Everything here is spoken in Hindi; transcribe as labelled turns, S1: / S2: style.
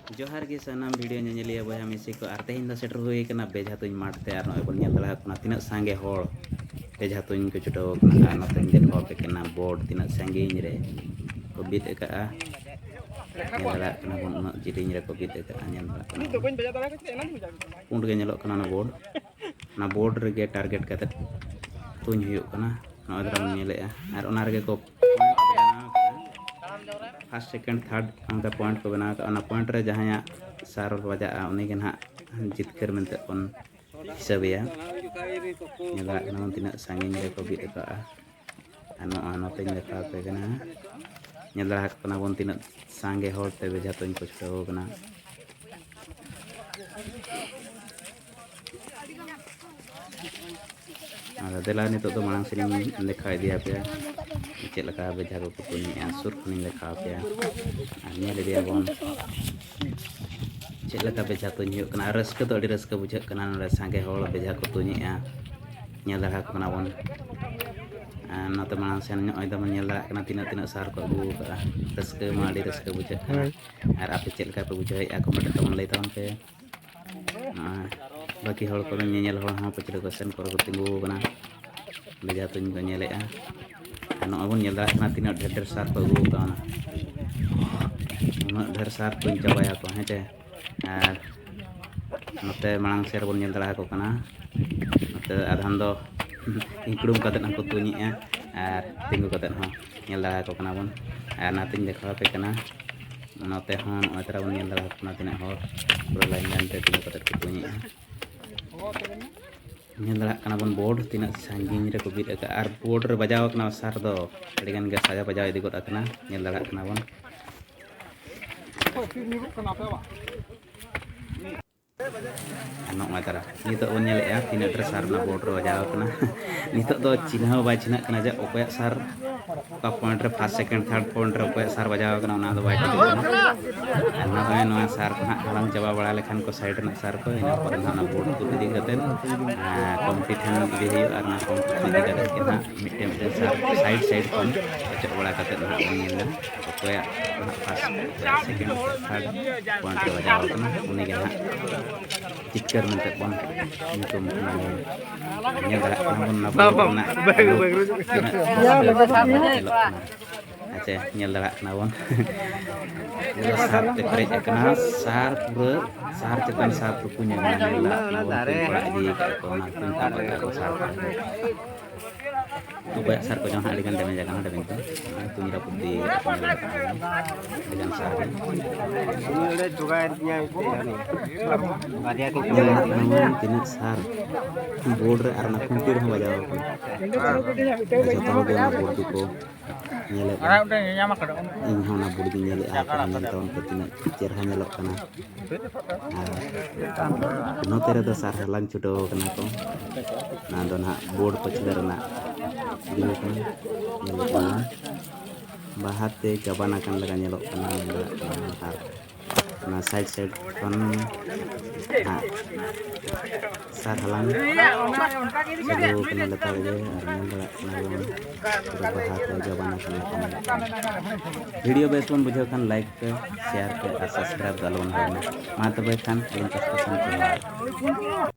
S1: जोहार के सानाम वीडियो नेलिया बया मिसी को आर तेहिं द सेटर हुई कना बेझा तुኝ माठते आर नय बन नेल दड़ा कना तिना सांगे होड़ बेझा तुኝ को छुटाव कना आर नते देखो पे कना बोर्ड तिना सांगिन रे को बिद का नेल दड़ा कना बन उना जिरिन रे को बिद का नेल दड़ा कना पुंड के नेलो कना ना बोर्ड रे टारगेट कते तुኝ हुई कना नय दरा नेले आर ओना रे को फर्स्ट सेकेंड थर्ड अंका पॉइंट को बना पॉइंट रे जहाँ सार बजा उन्हीं के ना जितकर मनते बन हिसाबिया तीना सांगिन रे को बिद का नते देखा पे बन तीना सांगे होते बेझा तुኝ को छुटाव कना देला नितो तो मांग सेरिंग देखा दिया पे चेक लगा बेझा को तुኝ सुर खनि देखा पे नेल दिया बन चेक लगा बेझा तुኝ हुई कना रस्क तो अड़ी रस्क बुझे कना नडे सांगे होड़ बेझा को तुኝ नेल दड़ा कना बन नते मांग सेन नय दम नेल दड़ा कना तिना तिना सार को अगू का रस्क मा अड़ी रस्क बुझे कना आर आपे चेक लगा पे बुझे कमेंट तमन लई तमन पे बाकी हड़ को नेल हड़ हाँ पचड़े को सेन को तिंगू कना बेझा तुኝ को नेले नय बन नेल दड़ा तीना ढेर ढेर सार को अगू का उना ढेर सार तुኝ चाबाया को हेचे आर नते मांग सेर बन नेल दड़ा को कना नते आधान दो इंकुड़ुम कते ना को तुኝ आर तिंगू कते हो नेल दड़ा को कना बन आर नातिन देखा पे कना नते हो नय तरा बन नेल दड़ा कना तिना हो पूरा लाइन लाइन ते तिंगू कते को तुኝ नेल दड़ा कना बन बोर्ड तीना सांगिन रे को बिद का आर बोर्ड रे बजाव कना सार दो अड़ी गान गे साजा बजाव इदी गोता कना नेल दड़ा कना बन नय तरा नितो बन नेले तीना ड्रेस सार ना बोर्ड रे बजाव कना नितो दो चिन्ह बाय चिन्ह कना जे ओपया सार का पॉइंट रे फर्स्ट सेकंड थर्ड पॉइंट रे ओपया सार बजाव कना ना दो बाय कना ना नय सार को हलांग चाबा बड़ा लेखान को साइड ना सार को इन पर ना बोर्ड को इदी कते कॉम्पिटिशन इदी हुई आर ना कॉम्पिटिशन इदी कते ना मिटे मिटे सार साइड साइड कोन चेक बड़ा कते ना नेल ओपया फर्स्ट सेकंड थर्ड पॉइंट रे बजाव कना उनी के ना चिकर मनते बन नितुम नेल दड़ा कना बन ना अच्छा नेल दड़ा कना बन सार ते पेरेज कना सार पूरा सार चेतन सार पुकुnya नेल दड़ा बड़ा इदी को ना तुኝ को सार उपया सार को जहाँ अड़ी गान डैमेज आकना डैमेज तुኝ रापुद दी dengan सार ini juga artinya itu ya nih तीना सार बोर्ड रे आर ना खुंटी रे बजाव जतो गे बोर्ड को नेले इन होना बोर्ड नेले आ नेल तवन को तीना चेरहा नेलक कना नोते रे द सार हलांग छुटाव कना को ना दो ना बोर्ड पछले रे ना दिनो कना नेल कना बाहाते जबाना kan लगा नेलक कना आर ना साइड साइड kon सार हलांग सगो कना लेता जे आर नेल दड़ा कना बाहाते जबाना कना वीडियो बेस बन बुझाव खान लाइक पे शेयर पे और सब्सक्राइब दलवन होना मा तबे खान लिंक पसंद